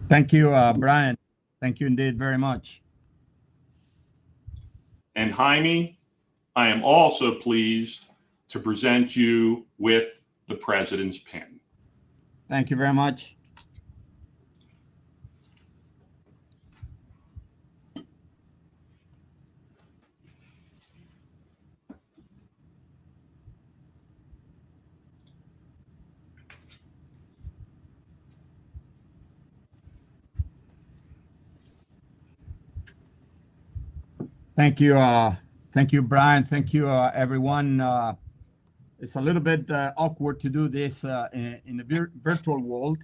H: Thank you, Brian. Thank you indeed very much.
A: And Jaime, I am also pleased to present you with the president's pin.
H: Thank you very much. Thank you, Brian. Thank you, everyone. It's a little bit awkward to do this in the virtual world,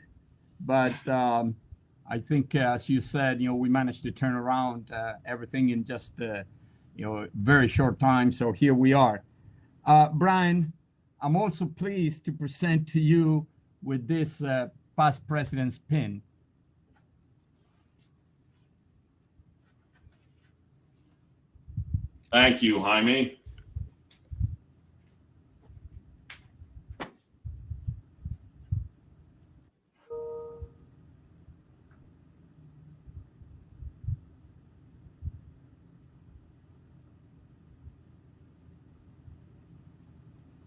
H: but I think, as you said, we managed to turn around everything in just very short time. So here we are. Brian, I'm also pleased to present to you with this past president's pin.
A: Thank you, Jaime.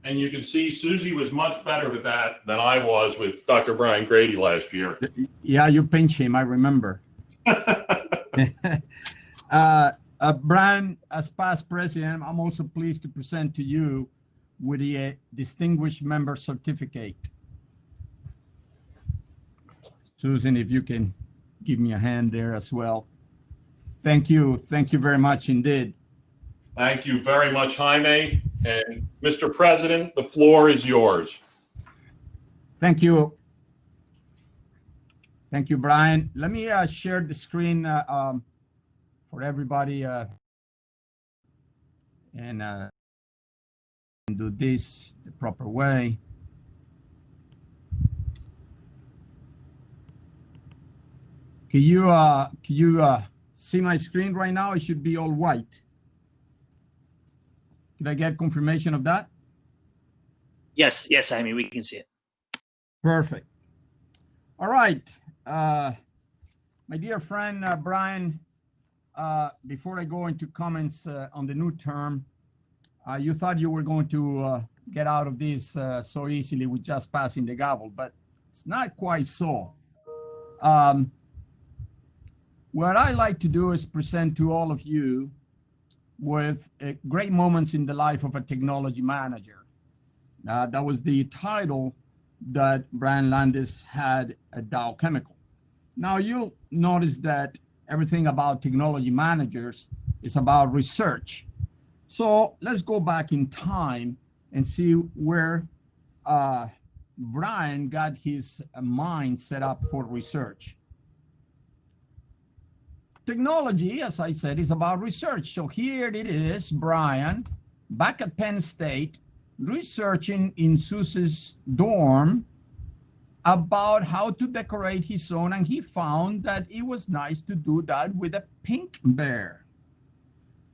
A: And you can see Susie was much better with that than I was with Dr. Brian Grady last year.
H: Yeah, you pinch him, I remember. Brian, as past president, I'm also pleased to present to you with the Distinguished Member Certificate. Susan, if you can give me a hand there as well. Thank you. Thank you very much indeed.
A: Thank you very much, Jaime. And Mr. President, the floor is yours.
H: Thank you. Thank you, Brian. Let me share the screen for everybody and do this the proper way. Can you see my screen right now? It should be all white. Can I get confirmation of that?
I: Yes, Jaime, we can see it.
H: Perfect. All right. My dear friend, Brian, before I go into comments on the new term, you thought you were going to get out of this so easily with just passing the gavel, but it's not quite so. What I like to do is present to all of you with great moments in the life of a technology manager. That was the title that Brian Landis had at Dow Chemical. Now you'll notice that everything about technology managers is about research. So let's go back in time and see where Brian got his mind set up for research. Technology, as I said, is about research. So here it is, Brian, back at Penn State, researching in Susie's dorm about how to decorate his own, and he found that it was nice to do that with a pink bear.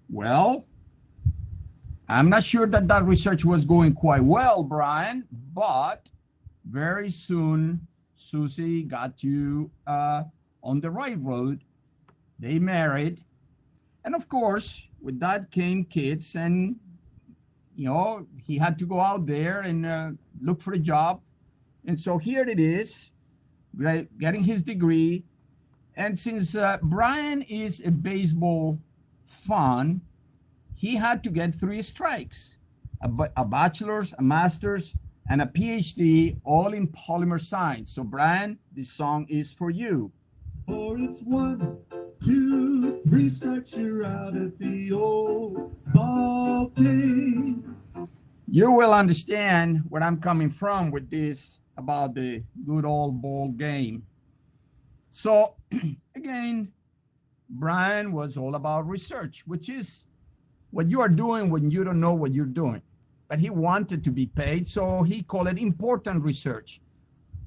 H: Well, I'm not sure that that research was going quite well, Brian, but very soon Susie got you on the right road. They married, and of course, with that came kids, and you know, he had to go out there and look for a job. And so here it is, getting his degree. And since Brian is a baseball fan, he had to get 3 strikes, a bachelor's, a master's, and a PhD, all in polymer science. So Brian, this song is for you.
J: For it's 1, 2, 3 strikes, you're out at the old ball game.
H: You will understand where I'm coming from with this about the good old ball game. So again, Brian was all about research, which is what you are doing when you don't know what you're doing. But he wanted to be paid, so he called it important research.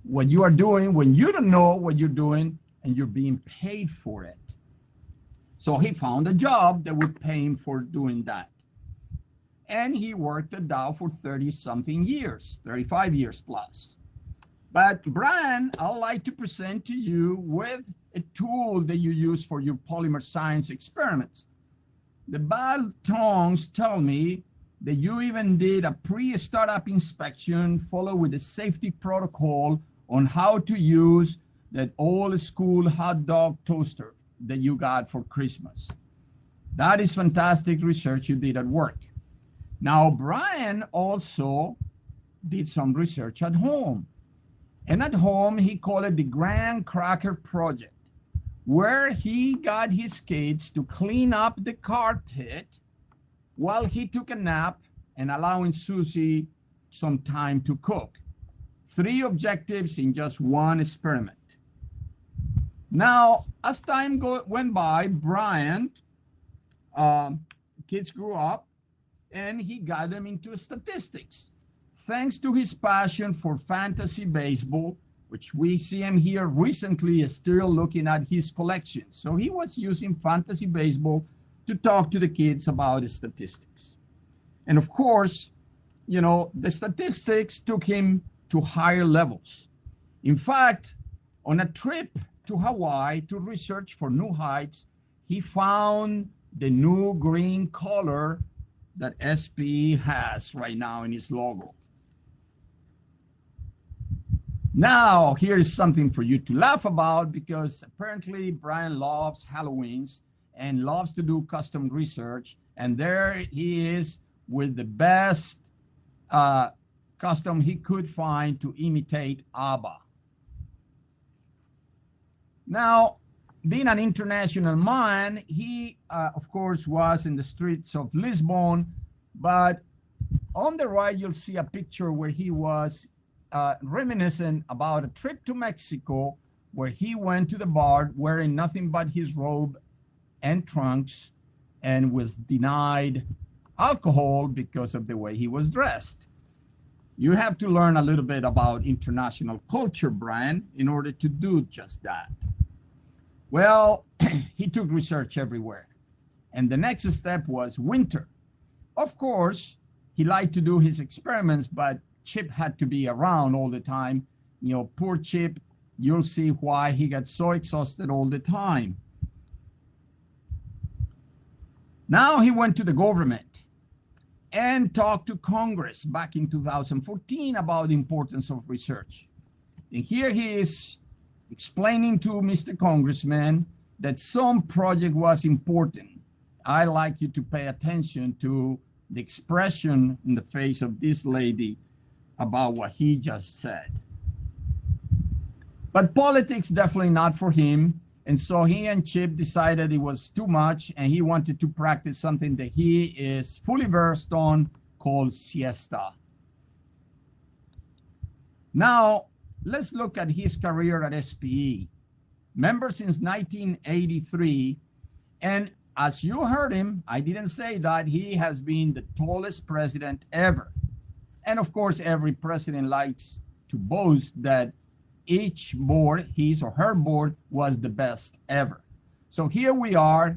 H: What you are doing when you don't know what you're doing and you're being paid for it. So he found a job that would pay him for doing that. And he worked at Dow for 30-something years, 35 years plus. But Brian, I'd like to present to you with a tool that you use for your polymer science experiments. The bad tongues tell me that you even did a pre-startup inspection followed with a safety protocol on how to use that old school hot dog toaster that you got for Christmas. That is fantastic research you did at work. Now, Brian also did some research at home. And at home, he called it the Grand Cracker Project, where he got his kids to clean up the carpet while he took a nap and allowing Susie some time to cook. 3 objectives in just 1 experiment. Now, as time went by, Brian, kids grew up and he got them into statistics. Thanks to his passion for fantasy baseball, which we see him here recently is still looking at his collection. So he was using fantasy baseball to talk to the kids about statistics. And of course, you know, the statistics took him to higher levels. In fact, on a trip to Hawaii to research for new heights, he found the new green color that SPE has right now in its logo. Now, here is something for you to laugh about, because apparently Brian loves Halloweens and loves to do custom research. And there he is with the best custom he could find to imitate ABBA. Now, being an international man, he, of course, was in the streets of Lisbon. But on the right, you'll see a picture where he was reminiscent about a trip to Mexico, where he went to the bar wearing nothing but his robe and trunks and was denied alcohol because of the way he was dressed. You have to learn a little bit about international culture, Brian, in order to do just that. Well, he took research everywhere. And the next step was winter. Of course, he liked to do his experiments, but Chip had to be around all the time. You know, poor Chip, you'll see why he got so exhausted all the time. Now he went to the government and talked to Congress back in 2014 about the importance of research. And here he is explaining to Mr. Congressman that some project was important. I'd like you to pay attention to the expression in the face of this lady about what he just said. But politics definitely not for him. And so he and Chip decided it was too much and he wanted to practice something that he is fully versed on called siesta. Now, let's look at his career at SPE. Member since 1983. And as you heard him, I didn't say that, he has been the tallest president ever. And of course, every president likes to boast that each board, his or her board, was the best ever. So here we are,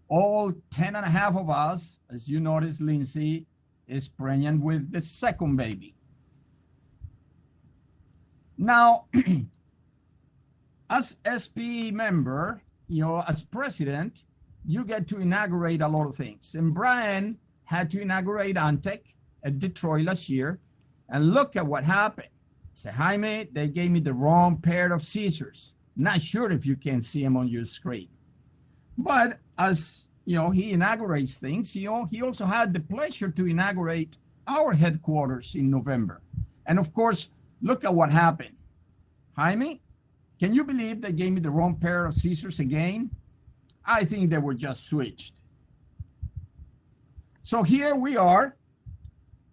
H: all 10 and a half of us. As you notice, Lindsay is pregnant with the second baby. Now, as SPE member, you know, as president, you get to inaugurate a lot of things. And Brian had to inaugurate Antec at Detroit last year. And look at what happened. He said, Jaime, they gave me the wrong pair of scissors. Not sure if you can see them on your screen. But as you know, he inaugurates things. He also had the pleasure to inaugurate our headquarters in November. And of course, look at what happened. Jaime, can you believe they gave me the wrong pair of scissors again? I think they were just switched. So here we are,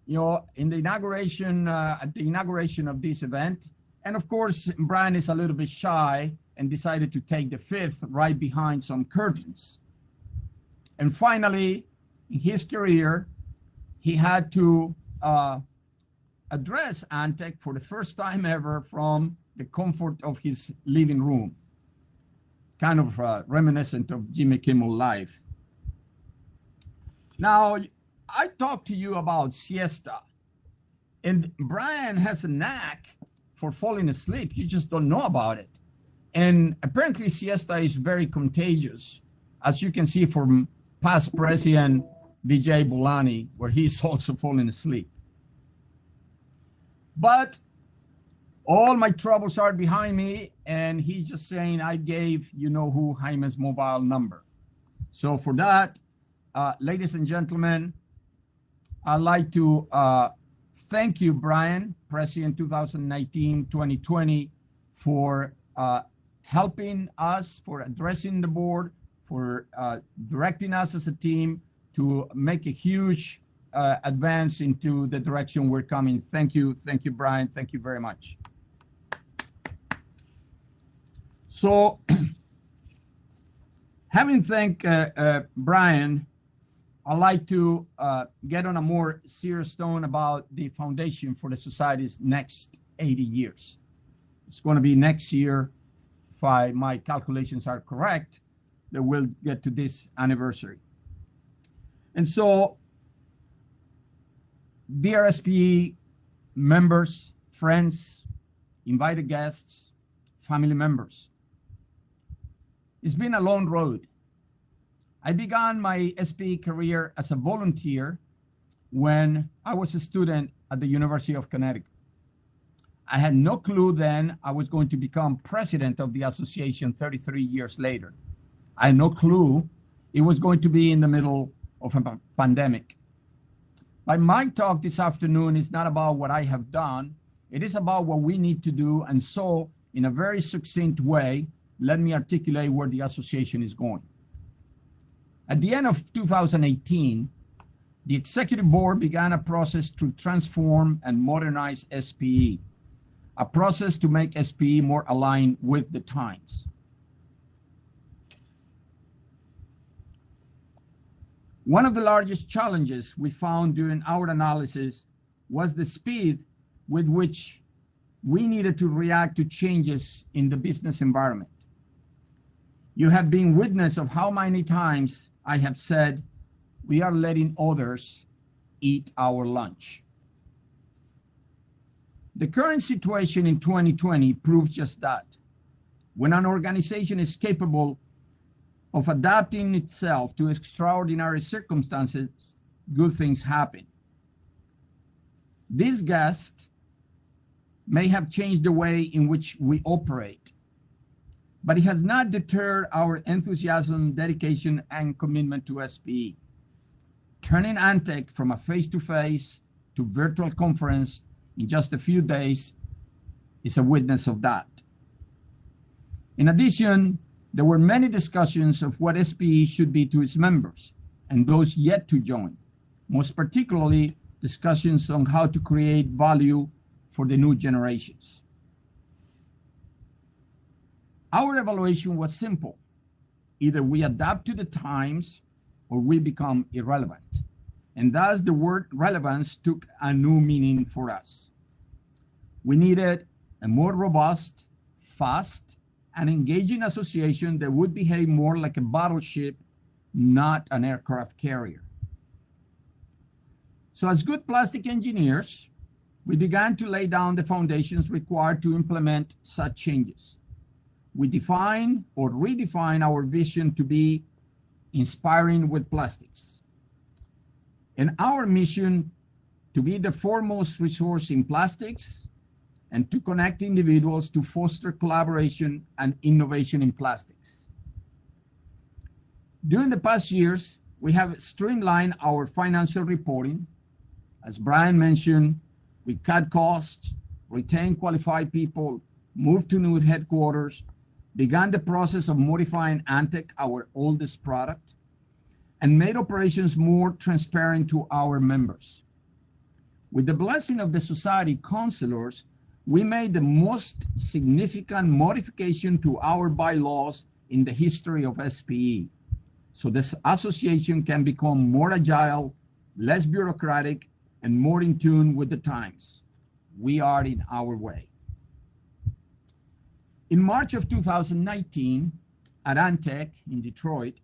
H: you know, in the inauguration, at the inauguration of this event. And of course, Brian is a little bit shy and decided to take the fifth right behind some curtains. And finally, in his career, he had to address Antec for the first time ever from the comfort of his living room. Kind of reminiscent of Jimmy Kimmel Live. Now, I talked to you about siesta, and Brian has a knack for falling asleep. You just don't know about it. And apparently siesta is very contagious, as you can see from past President Vijay Bulani, where he's also falling asleep. But all my troubles are behind me, and he's just saying I gave you know who Jaime's mobile number. So for that, ladies and gentlemen, I'd like to thank you, Brian, President 2019-2020, for helping us, for addressing the board, for directing us as a team to make a huge advance into the direction we're coming. Thank you, Brian. Thank you very much. So, having thanked Brian, I'd like to get on a more serious tone about the foundation for the society's next 80 years. It's going to be next year, if my calculations are correct, that we'll get to this anniversary. And so, dear SPE members, friends, invited guests, family members, it's been a long road. I began my SPE career as a volunteer when I was a student at the University of Connecticut. I had no clue then I was going to become president of the association 33 years later. I had no clue it was going to be in the middle of a pandemic. But my talk this afternoon is not about what I have done. It is about what we need to do. And so, in a very succinct way, let me articulate where the association is going. At the end of 2018, the executive board began a process to transform and modernize SPE, a process to make SPE more aligned with the times. One of the largest challenges we found during our analysis was the speed with which we needed to react to changes in the business environment. You have been witness of how many times I have said, we are letting others eat our lunch. The current situation in 2020 proves just that. When an organization is capable of adapting itself to extraordinary circumstances, good things happen. This guest may have changed the way in which we operate, but it has not deterred our enthusiasm, dedication, and commitment to SPE. Turning Antec from a face-to-face to virtual conference in just a few days is a witness of that. In addition, there were many discussions of what SPE should be to its members and those yet to join, most particularly discussions on how to create value for the new generations. Our evaluation was simple. Either we adapt to the times or we become irrelevant. And thus the word relevance took a new meaning for us. We needed a more robust, fast, and engaging association that would behave more like a battleship, not an aircraft carrier. So as good plastic engineers, we began to lay down the foundations required to implement such changes. We define or redefine our vision to be inspiring with plastics. And our mission to be the foremost resource in plastics and to connect individuals to foster collaboration and innovation in plastics. During the past years, we have streamlined our financial reporting. As Brian mentioned, we cut costs, retained qualified people, moved to new headquarters, began the process of modifying Antec, our oldest product, and made operations more transparent to our members. With the blessing of the society counselors, we made the most significant modification to our bylaws in the history of SPE. So this association can become more agile, less bureaucratic, and more in tune with the times. We are in our way. In March of 2019, at Antec in Detroit,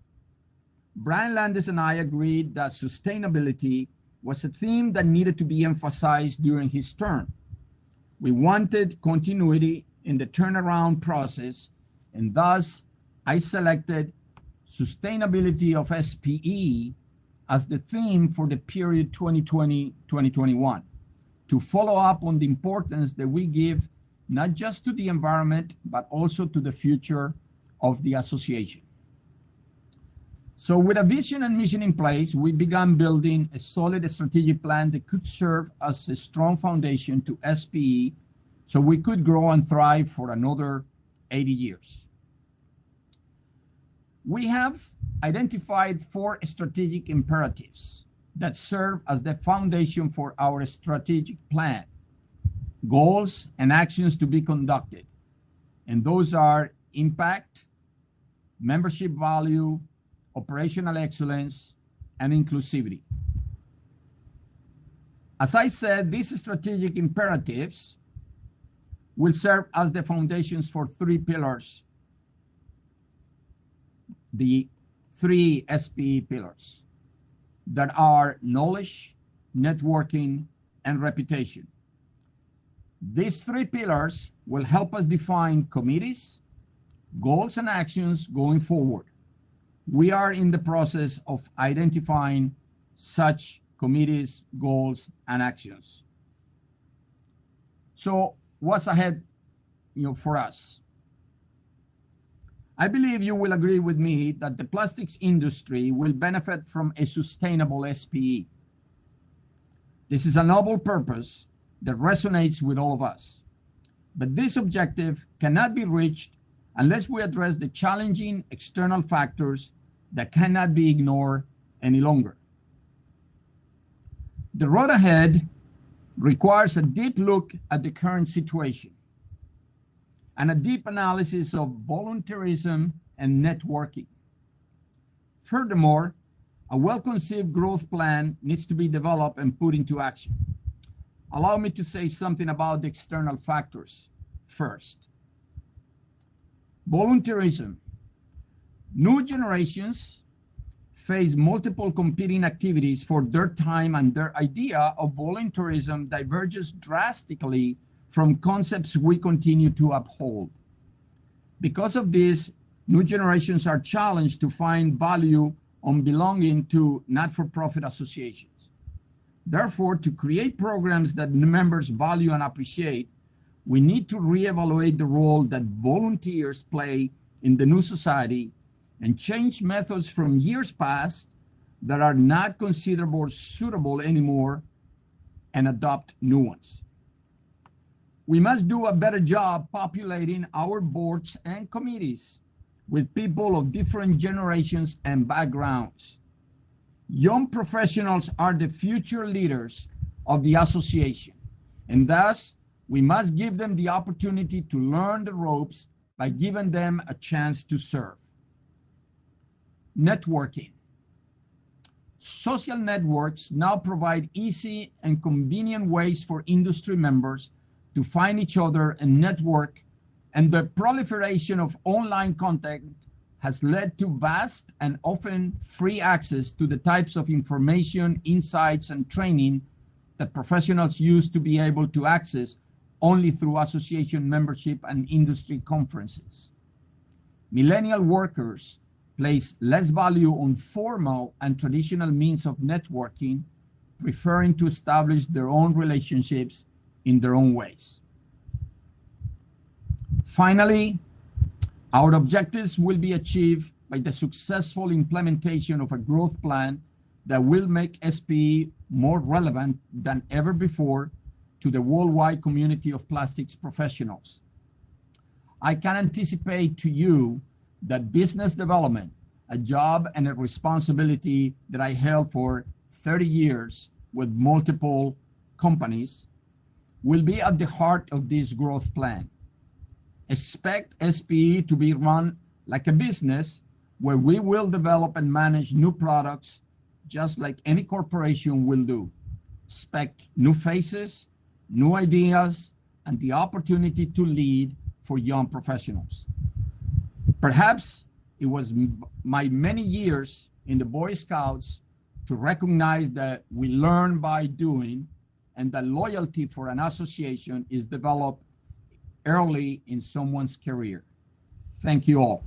H: Brian Landis and I agreed that sustainability was a theme that needed to be emphasized during his term. We wanted continuity in the turnaround process, and thus I selected sustainability of SPE as the theme for the period 2020-2021, to follow up on the importance that we give not just to the environment, but also to the future of the association. So with a vision and mission in place, we began building a solid strategic plan that could serve as a strong foundation to SPE so we could grow and thrive for another 80 years. We have identified 4 strategic imperatives that serve as the foundation for our strategic plan, goals and actions to be conducted. And those are impact, membership value, operational excellence, and inclusivity. As I said, these strategic imperatives will serve as the foundations for 3 pillars, the 3 SPE pillars that are knowledge, networking, and reputation. These 3 pillars will help us define committees, goals, and actions going forward. We are in the process of identifying such committees, goals, and actions. So what's ahead, for us? I believe you will agree with me that the plastics industry will benefit from a sustainable SPE. This is a noble purpose that resonates with all of us. But this objective cannot be reached unless we address the challenging external factors that cannot be ignored any longer. The road ahead requires a deep look at the current situation and a deep analysis of volunteerism and networking. Furthermore, a well-conceived growth plan needs to be developed and put into action. Allow me to say something about the external factors first. Volunteerism. New generations face multiple competing activities for their time, and their idea of volunteerism diverges drastically from concepts we continue to uphold. Because of this, new generations are challenged to find value on belonging to not-for-profit associations. Therefore, to create programs that members value and appreciate, we need to reevaluate the role that volunteers play in the new society and change methods from years past that are not considered suitable anymore and adopt new ones. We must do a better job populating our boards and committees with people of different generations and backgrounds. Young professionals are the future leaders of the association, and thus we must give them the opportunity to learn the ropes by giving them a chance to serve. Networking. Social networks now provide easy and convenient ways for industry members to find each other and network, and the proliferation of online content has led to vast and often free access to the types of information, insights, and training that professionals used to be able to access only through association membership and industry conferences. Millennial workers place less value on formal and traditional means of networking, preferring to establish their own relationships in their own ways. Finally, our objectives will be achieved by the successful implementation of a growth plan that will make SPE more relevant than ever before to the worldwide community of plastics professionals. I can anticipate to you that business development, a job and a responsibility that I held for 30 years with multiple companies, will be at the heart of this growth plan. Expect SPE to be run like a business where we will develop and manage new products just like any corporation will do. Expect new faces, new ideas, and the opportunity to lead for young professionals. Perhaps it was my many years in the Boy Scouts to recognize that we learn by doing, and that loyalty for an association is developed early in someone's career. Thank you all.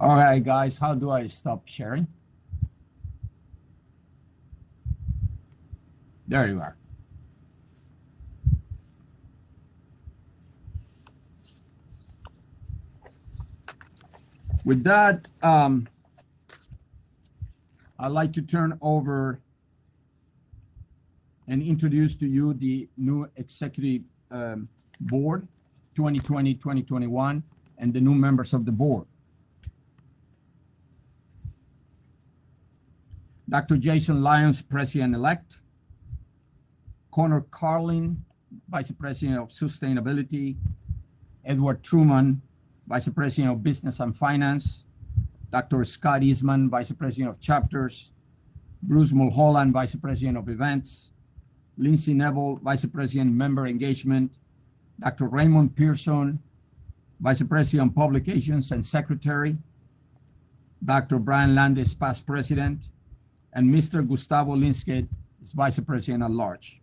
H: All right, guys, how do I stop sharing? There you are. With that, I'd like to turn over and introduce to you the new executive board, 2020-2021, and the new members of the board. Dr. Jason Lyons, President-elect. Conor Carlin, Vice President of Sustainability. Edward Trueman, Vice President of Business and Finance. Dr. Scott Eastman, Vice President of Chapters. Bruce Mulholland, Vice President of Events. Lindsay Neville, Vice President, Member Engagement. Dr. Raymond Pearson, Vice President, Publications and Secretary. Dr. Brian Landes, Past President. And Mr. Gustavo Linsky is Vice President at Large.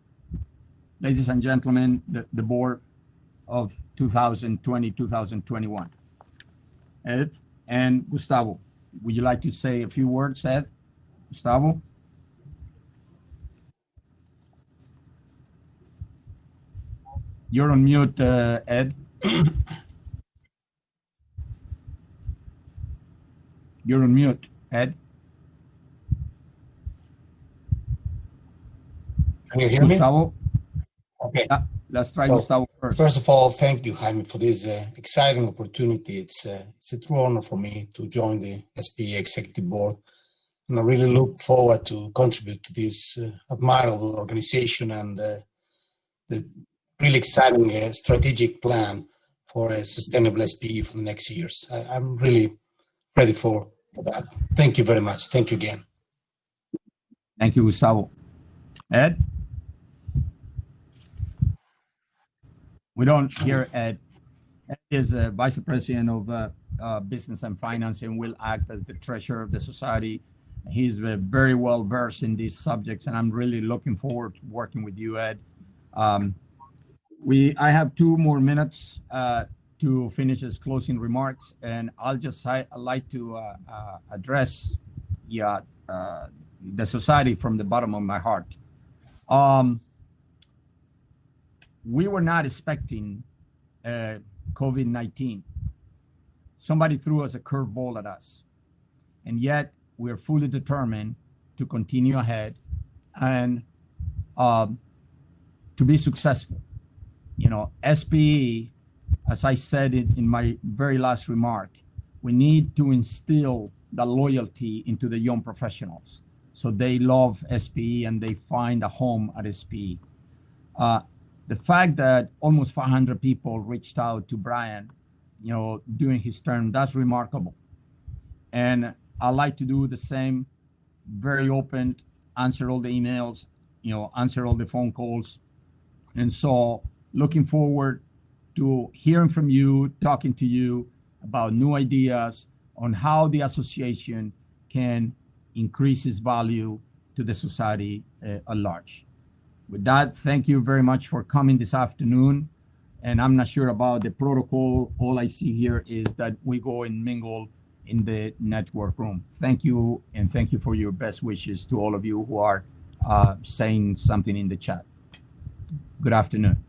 H: Ladies and gentlemen, the board of 2020-2021. Ed and Gustavo, would you like to say a few words, Ed? Gustavo? You're on mute, Ed. You're on mute, Ed.
K: Can you hear me?
H: Gustavo?
K: Okay.
H: Let's try Gustavo first.
K: First of all, thank you, Jaime, for this exciting opportunity. It's a true honor for me to join the SPE Executive Board, and I really look forward to contribute to this admirable organization and the really exciting strategic plan for a sustainable SPE for the next years. I'm really ready for that. Thank you very much. Thank you again.
H: Thank you, Gustavo. Ed? We don't hear Ed. Ed is Vice President of Business and Finance and will act as the treasurer of the society. He's very well versed in these subjects, and I'm really looking forward to working with you, Ed. I have 2 more minutes to finish his closing remarks, and I'd like to address the society from the bottom of my heart. We were not expecting COVID-19. Somebody threw us a curveball at us, and yet we're fully determined to continue ahead and to be successful. You know, SPE, as I said in my very last remark, we need to instill the loyalty into the young professionals so they love SPE and they find a home at SPE. The fact that almost 500 people reached out to Brian, you know, during his term, that's remarkable. And I like to do the same, very open, answer all the emails, you know, answer all the phone calls. And so looking forward to hearing from you, talking to you about new ideas on how the association can increase its value to the society at large. With that, thank you very much for coming this afternoon. And I'm not sure about the protocol. All I see here is that we go and mingle in the network room. Thank you, and thank you for your best wishes to all of you who are saying something in the chat. Good afternoon.